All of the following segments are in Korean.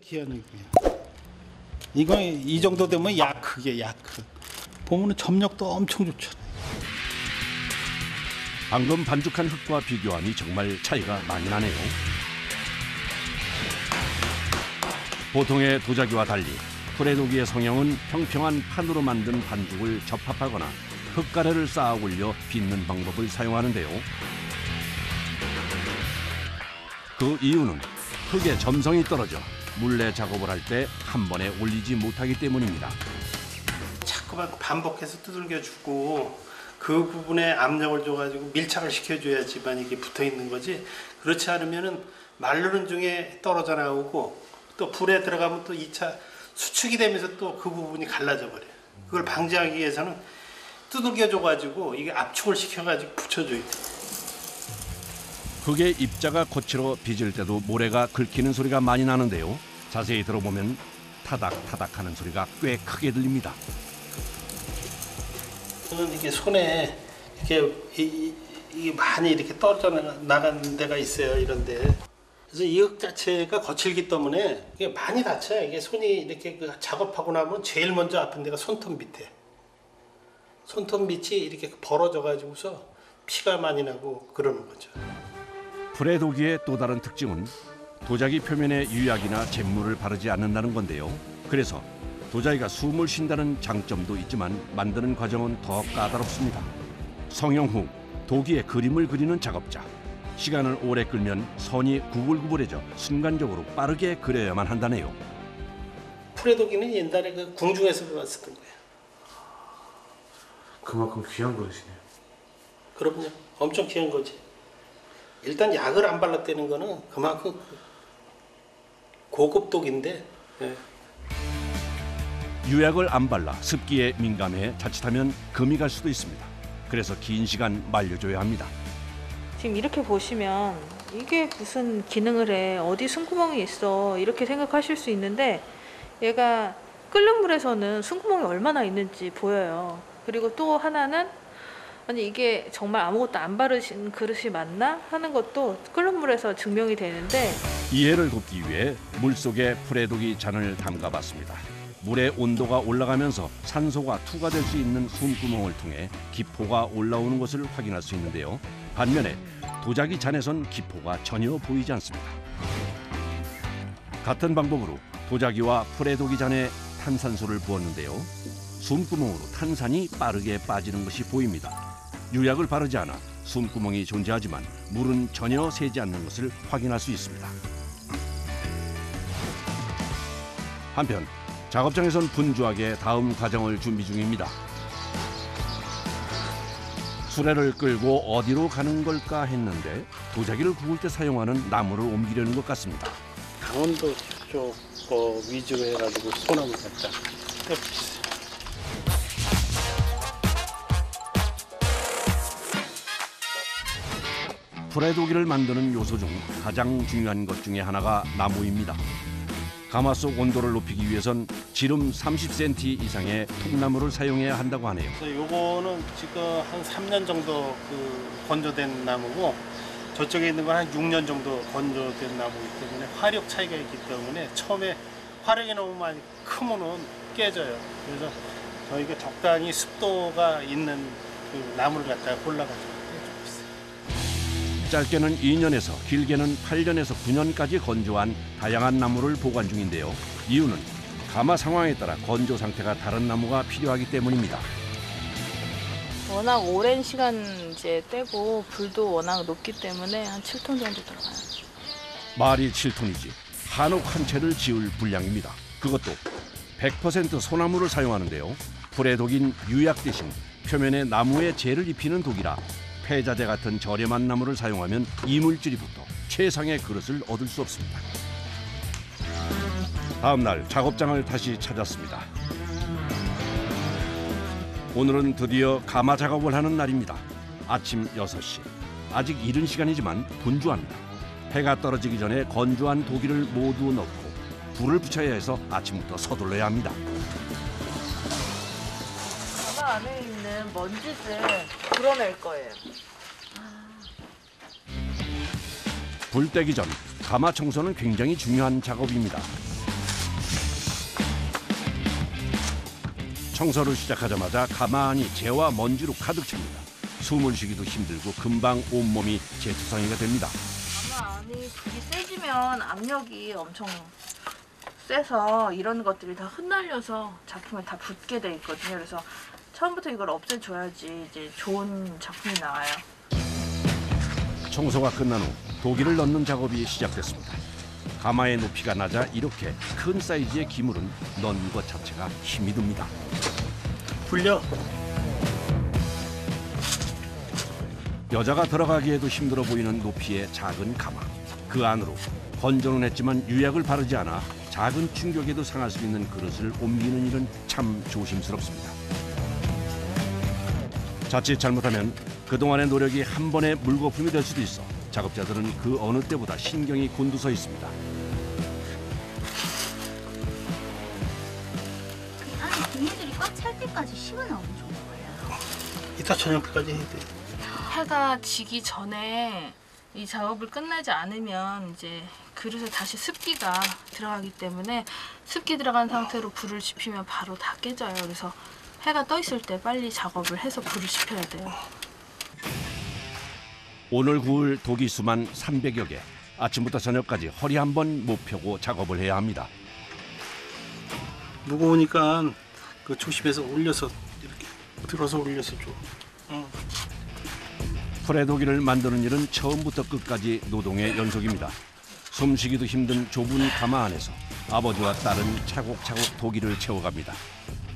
기한이고요. 이거 이 정도 되면 야크게 야크. 보면은 점력도 엄청 좋잖아요. 방금 반죽한 흙과 비교하니 정말 차이가 많이 나네요. 보통의 도자기와 달리 프레도기의 성형은 평평한 판으로 만든 반죽을 접합하거나 흙가래를 쌓아 올려 빚는 방법을 사용하는데요. 그 이유는 흙의 점성이 떨어져 물레 작업을 할 때 한 번에 올리지 못하기 때문입니다. 자꾸만 반복해서 두들겨주고 그 부분에 압력을 줘가지고 밀착을 시켜줘야지만 이게 붙어 있는 거지. 그렇지 않으면은 마르는 중에 떨어져 나오고 또 불에 들어가면 또 2차 수축이 되면서 또 그 부분이 갈라져 버려요. 그걸 방지하기 위해서는 두들겨줘가지고 이게 압축을 시켜가지고 붙여줘야 돼. 흙의 입자가 거칠어 빚을 때도 모래가 긁히는 소리가 많이 나는데요. 자세히 들어보면 타닥타닥 하는 소리가 꽤 크게 들립니다. 저는 이게 손에 이게 많이 이렇게 떨어져 나가는 데가 있어요. 이런데. 그래서 이 흙 자체가 거칠기 때문에 이게 많이 다쳐요. 이게 손이 이렇게 작업하고 나면 제일 먼저 아픈 데가 손톱 밑에. 손톱 밑이 이렇게 벌어져 가지고서 피가 많이 나고 그러는 거죠. 프레도기의 또 다른 특징은 도자기 표면에 유약이나 잿물을 바르지 않는다는 건데요. 그래서 도자기가 숨을 쉰다는 장점도 있지만 만드는 과정은 더 까다롭습니다. 성형 후 도기에 그림을 그리는 작업자. 시간을 오래 끌면 선이 구불구불해져 순간적으로 빠르게 그려야만 한다네요. 프레도기는 옛날에 그 궁중에서 쓰던 거예요. 그만큼 귀한 거시네요. 그럼요. 엄청 귀한 거지. 일단 약을 안 발랐다는 거는 그만큼 고급 독인데. 예. 유약을 안 발라 습기에 민감해 자칫하면 금이 갈 수도 있습니다. 그래서 긴 시간 말려줘야 합니다. 지금 이렇게 보시면 이게 무슨 기능을 해, 어디 숨구멍이 있어 이렇게 생각하실 수 있는데 얘가 끓는 물에서는 숨구멍이 얼마나 있는지 보여요. 그리고 또 하나는 아니 이게 정말 아무것도 안 바르신 그릇이 맞나 하는 것도 끓는 물에서 증명이 되는데 이해를 돕기 위해 물속에 프레도기 잔을 담가봤습니다. 물의 온도가 올라가면서 산소가 투과될 수 있는 숨구멍을 통해 기포가 올라오는 것을 확인할 수 있는데요. 반면에 도자기 잔에선 기포가 전혀 보이지 않습니다. 같은 방법으로 도자기와 프레도기 잔에 탄산수를 부었는데요. 숨구멍으로 탄산이 빠르게 빠지는 것이 보입니다. 유약을 바르지 않아 숨구멍이 존재하지만 물은 전혀 새지 않는 것을 확인할 수 있습니다. 한편 작업장에선 분주하게 다음 과정을 준비 중입니다. 수레를 끌고 어디로 가는 걸까 했는데 도자기를 구울 때 사용하는 나무를 옮기려는 것 같습니다. 강원도 쪽 위주로 해가지고 소나무 갖다 떼어주세요. 프레도기를 만드는 요소 중 가장 중요한 것 중에 하나가 나무입니다. 가마 속 온도를 높이기 위해선 지름 30cm 이상의 통나무를 사용해야 한다고 하네요. 요거는 지금 한 3년 정도 건조된 나무고 저쪽에 있는 건 한 6년 정도 건조된 나무이기 때문에 화력 차이가 있기 때문에 처음에 화력이 너무 많이 크면은 깨져요. 그래서 저희가 적당히 습도가 있는 그 나무를 갖다가 골라가지고 짧게는 2년에서 길게는 8년에서 9년까지 건조한 다양한 나무를 보관 중인데요. 이유는 가마 상황에 따라 건조 상태가 다른 나무가 필요하기 때문입니다. 워낙 오랜 시간 이제 떼고 불도 워낙 높기 때문에 한 7톤 정도 들어가요. 말이 7톤이지 한옥 한 채를 지을 분량입니다. 그것도 100% 소나무를 사용하는데요. 프레독인 유약 대신 표면에 나무에 재를 입히는 독이라 폐자재 같은 저렴한 나무를 사용하면 이물질이 붙어 최상의 그릇을 얻을 수 없습니다. 다음 날 작업장을 다시 찾았습니다. 오늘은 드디어 가마 작업을 하는 날입니다. 아침 6시. 아직 이른 시간이지만 분주합니다. 해가 떨어지기 전에 건조한 도기를 모두 넣고 불을 붙여야 해서 아침부터 서둘러야 합니다. 가마 안에 있는 먼지를 불어낼 거예요. 불 떼기 전 가마 청소는 굉장히 중요한 작업입니다. 청소를 시작하자마자 가만히 재와 먼지로 가득 찹니다. 숨을 쉬기도 힘들고 금방 온몸이 재투성이가 됩니다. 아마 안이 불이 세지면 압력이 엄청 세서 이런 것들이 다 흩날려서 작품에 다 붙게 돼 있거든요. 그래서 처음부터 이걸 없애줘야지 이제 좋은 작품이 나와요. 청소가 끝난 후 도기를 넣는 작업이 시작됐습니다. 가마의 높이가 낮아 이렇게 큰 사이즈의 기물은 넣는 것 자체가 힘이 듭니다. 불려. 여자가 들어가기에도 힘들어 보이는 높이의 작은 가마. 그 안으로 건조는 했지만 유약을 바르지 않아 작은 충격에도 상할 수 있는 그릇을 옮기는 일은 참 조심스럽습니다. 자칫 잘못하면 그동안의 노력이 한 번에 물거품이 될 수도 있어 작업자들은 그 어느 때보다 신경이 곤두서 있습니다. 그 안에 비닐들이 꽉 찰 때까지 시간은 어느 정도 걸려요? 이따 저녁까지 해야 돼. 해가 지기 전에 이 작업을 끝내지 않으면 이제 그릇에 다시 습기가 들어가기 때문에 습기 들어간 상태로 불을 지피면 바로 다 깨져요. 그래서 해가 떠 있을 때 빨리 작업을 해서 불을 지펴야 돼요. 오늘 구울 도기 수만 300여 개. 아침부터 저녁까지 허리 한 번 못 펴고 작업을 해야 합니다. 무거우니까 그 조심해서 올려서 이렇게 들어서 올려서 줘. 프레도기를 만드는 일은 처음부터 끝까지 노동의 연속입니다. 숨쉬기도 힘든 좁은 가마 안에서 아버지와 딸은 차곡차곡 도기를 채워갑니다.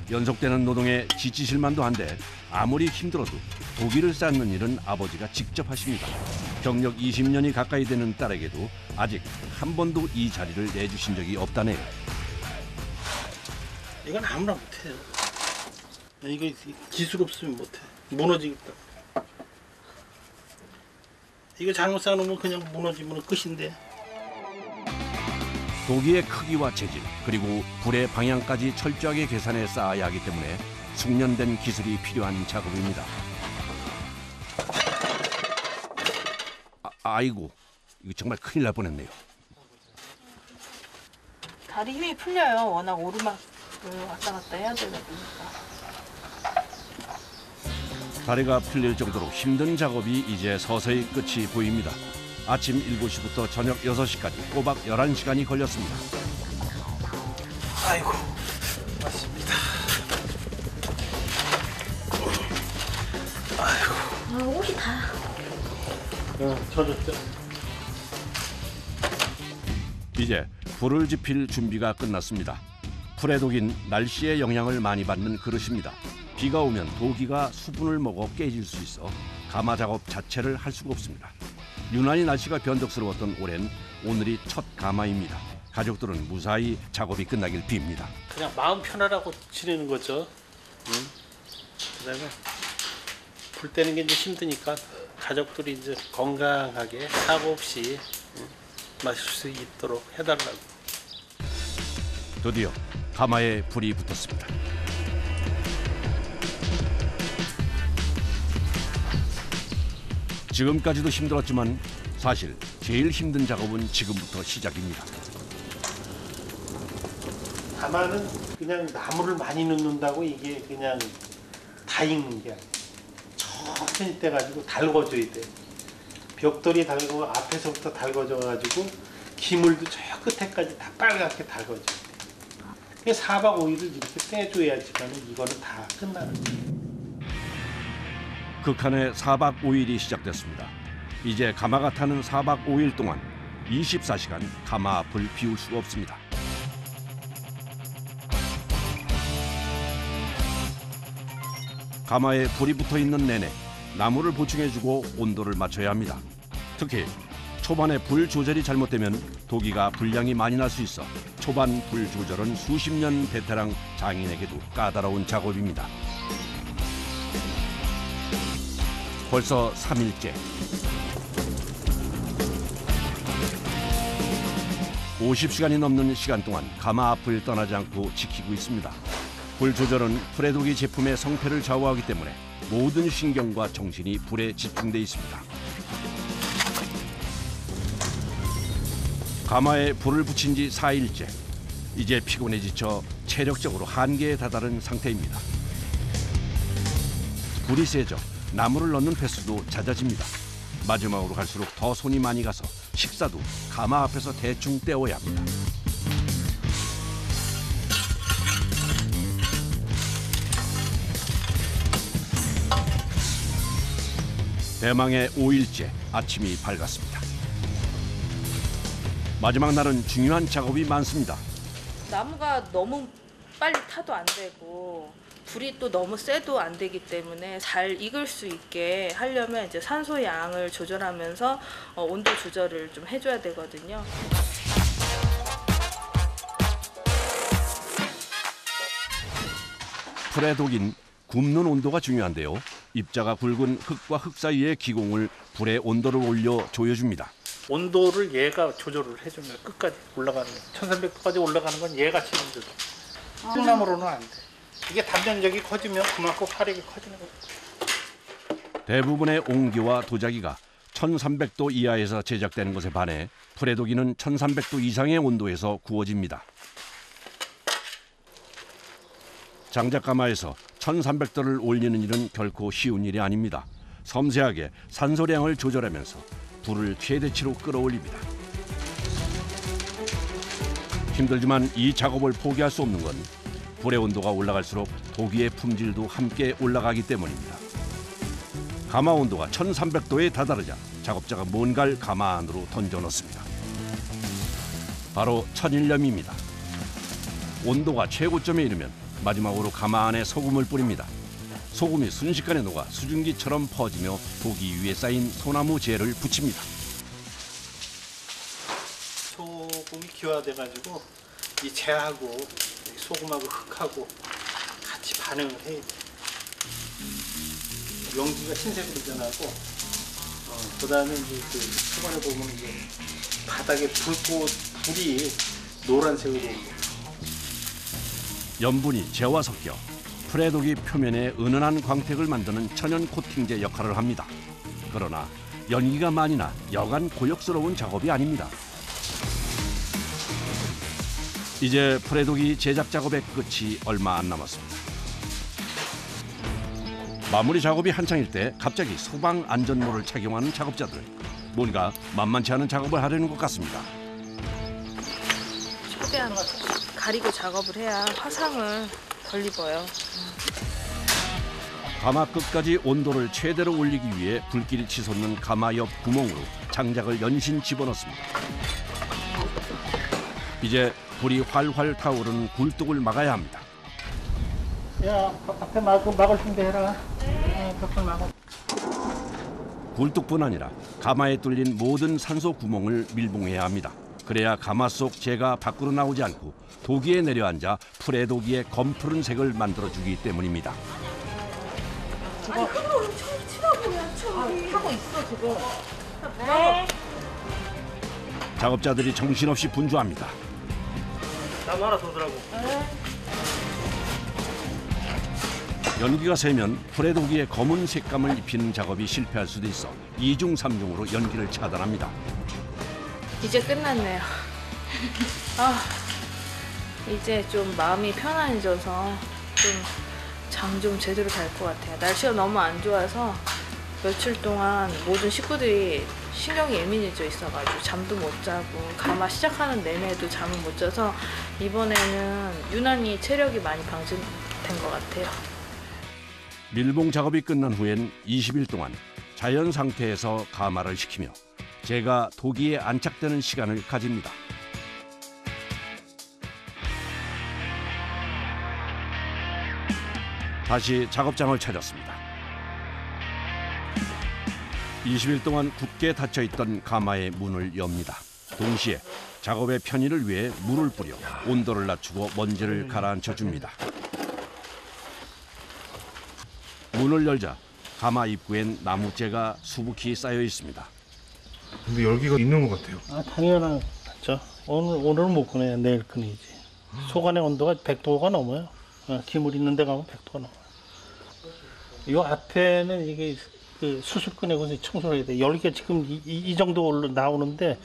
연속되는 노동에 지치실 만도 한데 아무리 힘들어도 도기를 쌓는 일은 아버지가 직접 하십니다. 경력 20년이 가까이 되는 딸에게도 아직 한 번도 이 자리를 내주신 적이 없다네요. 이건 아무나 못해요. 이거 기술 없으면 못해. 무너지겠다. 이거 잘못 쌓아놓으면 그냥 무너지면 끝인데. 도기의 크기와 재질 그리고 불의 방향까지 철저하게 계산해 쌓아야 하기 때문에 숙련된 기술이 필요한 작업입니다. 아이고, 이거 정말 큰일 날 뻔했네요. 다리 힘이 풀려요. 워낙 오르막을 왔다 갔다 해야 되다 보니까. 다리가 풀릴 정도로 힘든 작업이 이제 서서히 끝이 보입니다. 아침 7시부터 저녁 6시까지 꼬박 11시간이 걸렸습니다. 아이고, 맞습니다. 아이고. 옷이 다. 젖었죠. 이제 불을 지필 준비가 끝났습니다. 불의 독인 날씨의 영향을 많이 받는 그릇입니다. 비가 오면 도기가 수분을 먹어 깨질 수 있어 가마 작업 자체를 할 수가 없습니다. 유난히 날씨가 변덕스러웠던 올해는 오늘이 첫 가마입니다. 가족들은 무사히 작업이 끝나길 빕니다. 그냥 마음 편하라고 지내는 거죠. 그다음에 불 때는 게 이제 힘드니까 가족들이 이제 건강하게 사고 없이 마실 수 있도록 해달라고. 드디어 가마에 불이 붙었습니다. 지금까지도 힘들었지만 사실 제일 힘든 작업은 지금부터 시작입니다. 가마는 그냥 나무를 많이 넣는다고 이게 그냥 다 익는 게 아니에요. 천천히 떼가지고 달궈줘야 돼. 벽돌이 달고 앞에서부터 달궈져가지고 기물도 저 끝에까지 다 빨갛게 달궈져야 돼. 4박 5일을 이렇게 떼줘야지만 이거는 다 끝나는 거예요. 극한의 4박 5일이 시작됐습니다. 이제 가마가 타는 4박 5일 동안 24시간 가마 앞을 비울 수가 없습니다. 가마에 불이 붙어있는 내내 나무를 보충해주고 온도를 맞춰야 합니다. 특히 초반에 불 조절이 잘못되면 도기가 불량이 많이 날 수 있어 초반 불 조절은 수십 년 베테랑 장인에게도 까다로운 작업입니다. 벌써 3일째. 50시간이 넘는 시간 동안 가마 앞을 떠나지 않고 지키고 있습니다. 불 조절은 프레도기 제품의 성패를 좌우하기 때문에 모든 신경과 정신이 불에 집중돼 있습니다. 가마에 불을 붙인 지 4일째. 이제 피곤해 지쳐 체력적으로 한계에 다다른 상태입니다. 불이 세져 나무를 넣는 횟수도 잦아집니다. 마지막으로 갈수록 더 손이 많이 가서 식사도 가마 앞에서 대충 때워야 합니다. 대망의 5일째 아침이 밝았습니다. 마지막 날은 중요한 작업이 많습니다. 나무가 너무 빨리 타도 안 되고 불이 또 너무 세도 안 되기 때문에 잘 익을 수 있게 하려면 이제 산소 양을 조절하면서 온도 조절을 좀 해줘야 되거든요. 풀의 독인 굽는 온도가 중요한데요. 입자가 굵은 흙과 흙 사이의 기공을 불의 온도를 올려 조여줍니다. 온도를 얘가 조절을 해주면 끝까지 올라가는 거예요. 1300도까지 올라가는 건 얘가 책임져줘. 콩나물로는 안 돼. 이게 단면적이 커지면 그만큼 화력이 커지는 거예요. 대부분의 옹기와 도자기가 1300도 이하에서 제작되는 것에 반해 풀의 독이는 1300도 이상의 온도에서 구워집니다. 장작가마에서 1300도를 올리는 일은 결코 쉬운 일이 아닙니다. 섬세하게 산소량을 조절하면서 불을 최대치로 끌어올립니다. 힘들지만 이 작업을 포기할 수 없는 건 불의 온도가 올라갈수록 도기의 품질도 함께 올라가기 때문입니다. 가마 온도가 1300도에 다다르자 작업자가 뭔가를 가마 안으로 던져 넣습니다. 바로 천일염입니다. 온도가 최고점에 이르면 마지막으로 가마 안에 소금을 뿌립니다. 소금이 순식간에 녹아 수증기처럼 퍼지며 도기 위에 쌓인 소나무 재를 붙입니다. 소금이 기화돼가지고 이 재하고 소금하고 흙하고 같이 반응을 해야 돼. 연기가 흰색으로 변하고, 그다음에 이제 초반에 보면 이제 바닥에 불이 노란색으로 오고. 염분이 재와 섞여 풀의 독이 표면에 은은한 광택을 만드는 천연 코팅제 역할을 합니다. 그러나 연기가 많이 나 여간 고역스러운 작업이 아닙니다. 이제 풀의 독이 제작 작업의 끝이 얼마 안 남았습니다. 마무리 작업이 한창일 때 갑자기 소방 안전모를 착용하는 작업자들. 뭔가 만만치 않은 작업을 하려는 것 같습니다. 최대한 가리고 작업을 해야 화상을 덜 입어요. 가마 끝까지 온도를 최대로 올리기 위해 불길이 치솟는 가마 옆 구멍으로 장작을 연신 집어넣습니다. 이제 불이 활활 타오르는 굴뚝을 막아야 합니다. 야, 앞에 막을 준비 해라. 네. 벽을 막아. 굴뚝뿐 아니라 가마에 뚫린 모든 산소 구멍을 밀봉해야 합니다. 그래야 가마 속 재가 밖으로 나오지 않고 도기에 내려앉아 풀의 도기에 검푸른 색을 만들어주기 때문입니다. 아니 흙을 엄청 치라고요. 저기 하고 있어 지금. 작업자들이 정신없이 분주합니다. 나무 하나 더 더라고. 연기가 새면 풀의 도기에 검은 색감을 입히는 작업이 실패할 수도 있어 2중 3중으로 연기를 차단합니다. 이제 끝났네요. 이제 좀 마음이 편안해져서 좀 잠 좀 제대로 잘 것 같아요. 날씨가 너무 안 좋아서 며칠 동안 모든 식구들이 신경이 예민해져 있어가지고 잠도 못 자고 가마 시작하는 내내도 잠을 못 자서 이번에는 유난히 체력이 많이 방전된 것 같아요. 밀봉 작업이 끝난 후엔 20일 동안 자연 상태에서 가마를 식히며 재가 도기에 안착되는 시간을 가집니다. 다시 작업장을 찾았습니다. 20일 동안 굳게 닫혀있던 가마의 문을 엽니다. 동시에 작업의 편의를 위해 물을 뿌려 온도를 낮추고 먼지를 가라앉혀 줍니다. 문을 열자 가마 입구엔 나무재가 수북히 쌓여 있습니다. 근데 열기가 있는 것 같아요. 당연하죠. 오늘은 못 꺼내요. 내일 꺼내지. 소관의 온도가 100도가 넘어요. 기물 있는 데 가면 100도가 넘어요. 이 앞에는 이게 그 수술 꺼내고 청소를 해야 돼. 열기가 지금 이 정도 나오는데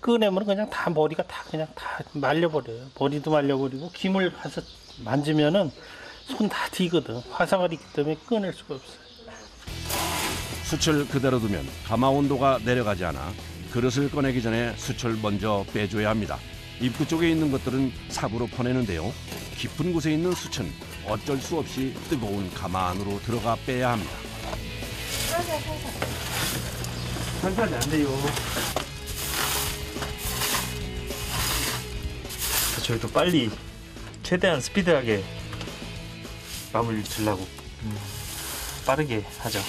꺼내면 그냥 다 머리가 다 그냥 다 말려버려요. 머리도 말려버리고 김을 가서 만지면은 손 다 뒤거든. 화상을 있기 때문에 꺼낼 수가 없어요. 숯을 그대로 두면 가마 온도가 내려가지 않아 그릇을 꺼내기 전에 숯을 먼저 빼줘야 합니다. 입구 쪽에 있는 것들은 삽으로 퍼내는데요. 깊은 곳에 있는 숯은 어쩔 수 없이 뜨거운 가마 안으로 들어가 빼야 합니다. 살살이 안 돼요. 저희도 빨리 최대한 스피드하게 마무리 지려고 빠르게 하죠.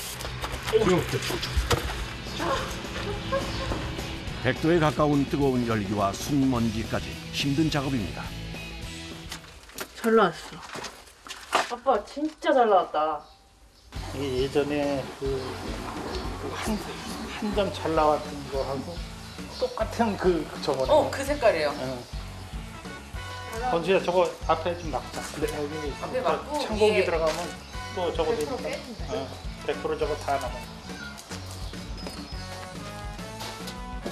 100도에 가까운 뜨거운 열기와 순먼지까지 힘든 작업입니다. 잘 나왔어. 아빠 진짜 잘 나왔다. 이게 예전에 한 점 잘 나왔던 거하고 똑같은 저거네. 그 색깔이에요. 건수야 저거 앞에 좀 막자. 근데 여기 앞에 막고 창고기 위에 들어가면 또 저거 100% 되니까. 빼준다. 100% 저거 다 남아.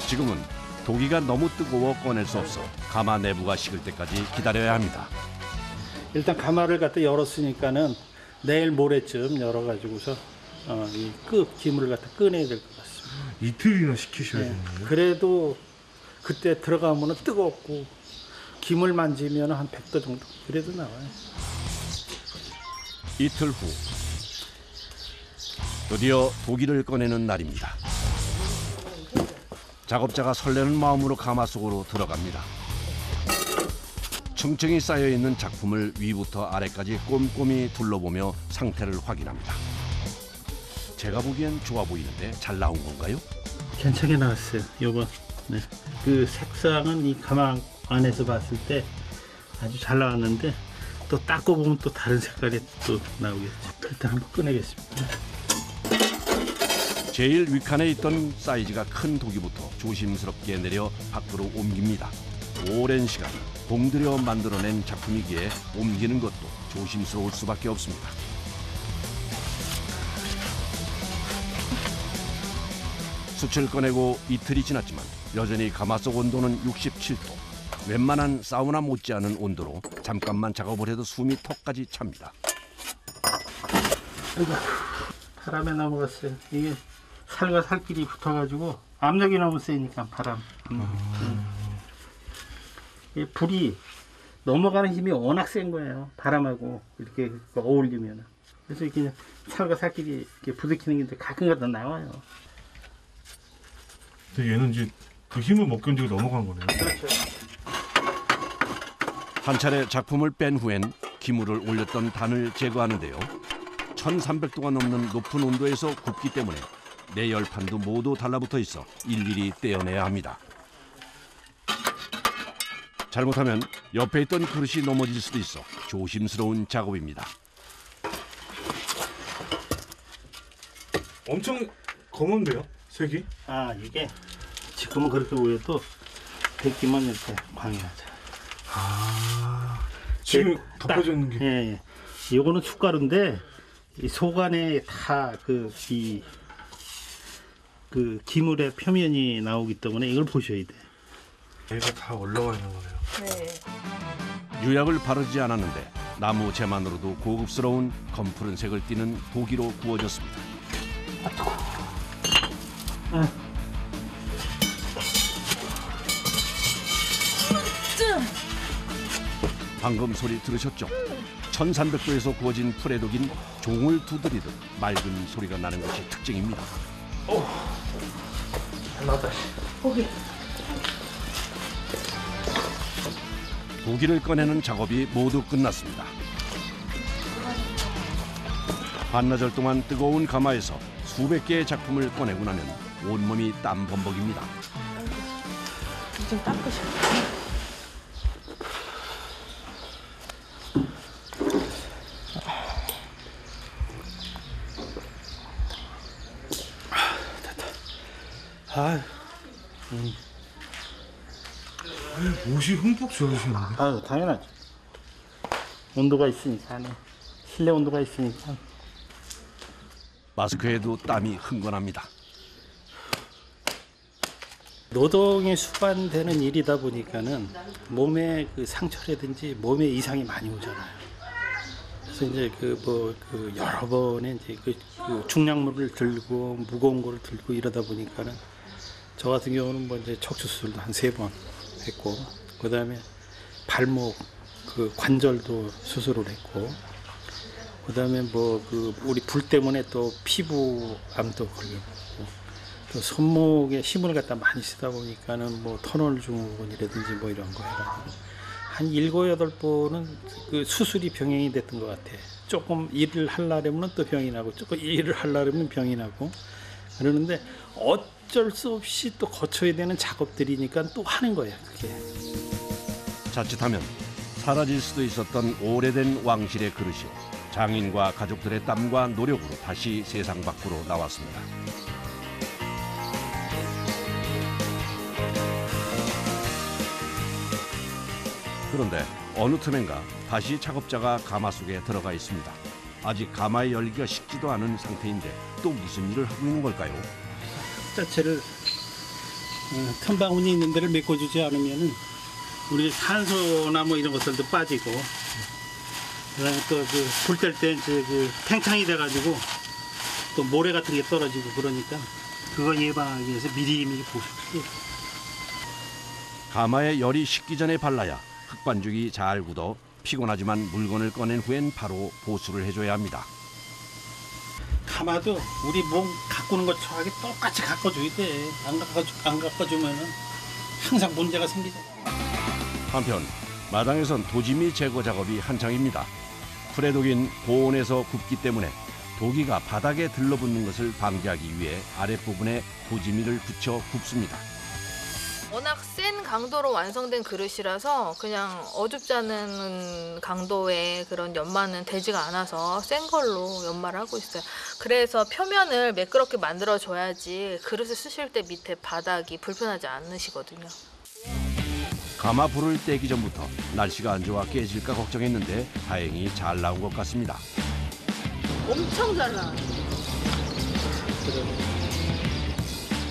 지금은 도기가 너무 뜨거워 꺼낼 수 없어 가마 내부가 식을 때까지 기다려야 합니다. 일단 가마를 갖다 열었으니까는 내일 모레쯤 열어가지고서 이 김을 갖다 꺼내야 될 것 같습니다. 이틀이나 식히셔야 네. 되는데. 그래도 그때 들어가면은 뜨겁고 김을 만지면 한 100도 정도 그래도 나와요. 이틀 후 드디어 도기를 꺼내는 날입니다. 작업자가 설레는 마음으로 가마 속으로 들어갑니다. 층층이 쌓여있는 작품을 위부터 아래까지 꼼꼼히 둘러보며 상태를 확인합니다. 제가 보기엔 좋아 보이는데 잘 나온 건가요? 괜찮게 나왔어요. 요번 네. 그 색상은 이 가마 안에서 봤을 때 아주 잘 나왔는데 또 닦고 보면 또 다른 색깔이 또 나오겠죠. 일단 한번 꺼내겠습니다. 제일 윗칸에 있던 사이즈가 큰 도기부터 조심스럽게 내려 밖으로 옮깁니다. 오랜 시간 공들여 만들어낸 작품이기에 옮기는 것도 조심스러울 수밖에 없습니다. 숯을 꺼내고 이틀이 지났지만 여전히 가마 속 온도는 67도. 웬만한 사우나 못지않은 온도로 잠깐만 작업을 해도 숨이 턱까지 찹니다. 바람에 넘어갔어요. 이게 살과 살끼리 붙어가지고 압력이 너무 세니까 바람. 이 불이 넘어가는 힘이 워낙 센 거예요. 바람하고 이렇게 어울리면. 그래서 이렇게 살과 살끼리 이렇게 부딪히는 게 가끔가다 나와요. 근데 얘는 이제 그 힘을 못 견디고 넘어간 거네요. 그렇죠. 한 차례 작품을 뺀 후엔 기물을 올렸던 단을 제거하는데요. 1300도가 넘는 높은 온도에서 굽기 때문에 내열판도 모두 달라붙어 있어 일일이 떼어내야 합니다. 잘못하면 옆에 있던 그릇이 넘어질 수도 있어 조심스러운 작업입니다. 엄청 검은데요? 색이? 아 이게 지금은 그렇게 보여도 데끼만 이렇게 방해하죠. 지금 덮여져 있는 게. 예. 이거는 숟가루인데 이 속 안에 다 그 기물의 표면이 나오기 때문에 이걸 보셔야 돼. 얘가 다 올라와 있는 거네요. 네. 유약을 바르지 않았는데 나무 재만으로도 고급스러운 검푸른 색을 띠는 도기로 구워졌습니다. 방금 소리 들으셨죠? 1300도에서 구워진 풀의 독인 종을 두드리듯 맑은 소리가 나는 것이 특징입니다. 나다. 도기를 꺼내는 작업이 모두 끝났습니다. 반나절 동안 뜨거운 가마에서 수백 개의 작품을 꺼내고 나면 온몸이 땀 범벅입니다. 좀 닦으셔. 아, 옷이 흠뻑 젖으시는데. 아유 당연하죠. 온도가 있으니까 안에 실내 온도가 있으니까. 마스크에도 땀이 흥건합니다. 노동에 수반되는 일이다 보니까는 몸에 그 상처라든지 몸에 이상이 많이 오잖아요. 그래서 이제 여러 번에 이제 그 중량물을 들고 무거운 거를 들고 이러다 보니까는 저 같은 경우는 뭐 이제 척추 수술도 한 3번 했고, 그다음에 발목 그 관절도 수술을 했고, 그다음에 우리 불 때문에 또 피부암도 걸렸고, 또 손목에 힘을 갖다 많이 쓰다 보니까는 뭐 터널 증후군이라든지 뭐 이런 거 해가지고 한 7, 8번은 그 수술이 병행이 됐던 것 같아. 조금 일을 하려면 또 병이 나고, 조금 일을 하려면 병이 나고 그러는데 어쩔 수 없이 또 거쳐야 되는 작업들이니까 또 하는 거예요, 그게. 자칫하면 사라질 수도 있었던 오래된 왕실의 그릇이 장인과 가족들의 땀과 노력으로 다시 세상 밖으로 나왔습니다. 그런데 어느 틈엔가 다시 작업자가 가마 속에 들어가 있습니다. 아직 가마의 열기가 식지도 않은 상태인데 또 무슨 일을 하고 있는 걸까요? 자체를 틈바구니 있는 데를 메꿔주지 않으면은 우리 산소나 뭐 이런 것들도 빠지고, 그다음에 또 불 뗄 때 이제 팽창이 돼가지고 또 모래 같은 게 떨어지고 그러니까 그거 예방하기 위해서 미리미리 보수해요. 가마에 열이 식기 전에 발라야 흙반죽이 잘 굳어 피곤하지만 물건을 꺼낸 후엔 바로 보수를 해줘야 합니다. 가마도 우리 몸 가꾸는 것처럼 똑같이 가꿔줘야 돼. 안 가꿔주면은 항상 문제가 생기잖아. 한편 마당에선 도지미 제거 작업이 한창입니다. 풀에 독인 고온에서 굽기 때문에 도기가 바닥에 들러붙는 것을 방지하기 위해 아랫부분에 도지미를 붙여 굽습니다. 워낙 센 강도로 완성된 그릇이라서 그냥 어줍지 않은 강도의 그런 연마는 되지가 않아서 센 걸로 연마를 하고 있어요. 그래서 표면을 매끄럽게 만들어줘야지 그릇을 쓰실 때 밑에 바닥이 불편하지 않으시거든요. 가마 불을 떼기 전부터 날씨가 안 좋아 깨질까 걱정했는데 다행히 잘 나온 것 같습니다. 엄청 잘 나와요.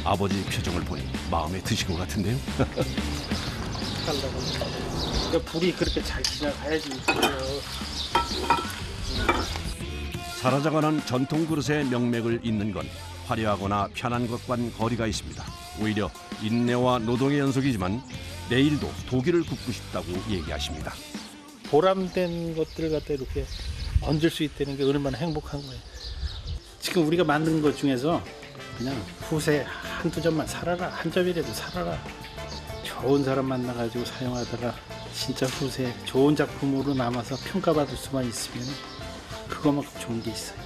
아버지 표정을 보니 마음에 드신 것 같은데요. 불이 그렇게 잘 지나가야지. 사라져가는 전통 그릇의 명맥을 잇는 건 화려하거나 편한 것과는 거리가 있습니다. 오히려 인내와 노동의 연속이지만 내일도 도기를 굽고 싶다고 얘기하십니다. 보람된 것들을 갖다 이렇게 얹을 수 있다는 게 얼마나 행복한 거예요. 지금 우리가 만든 것 중에서 그냥 후세 한두 점만 살아라, 한 점이라도 살아라. 좋은 사람 만나가지고 사용하다가 진짜 후세 좋은 작품으로 남아서 평가받을 수만 있으면 그거만큼 좋은 게 있어요.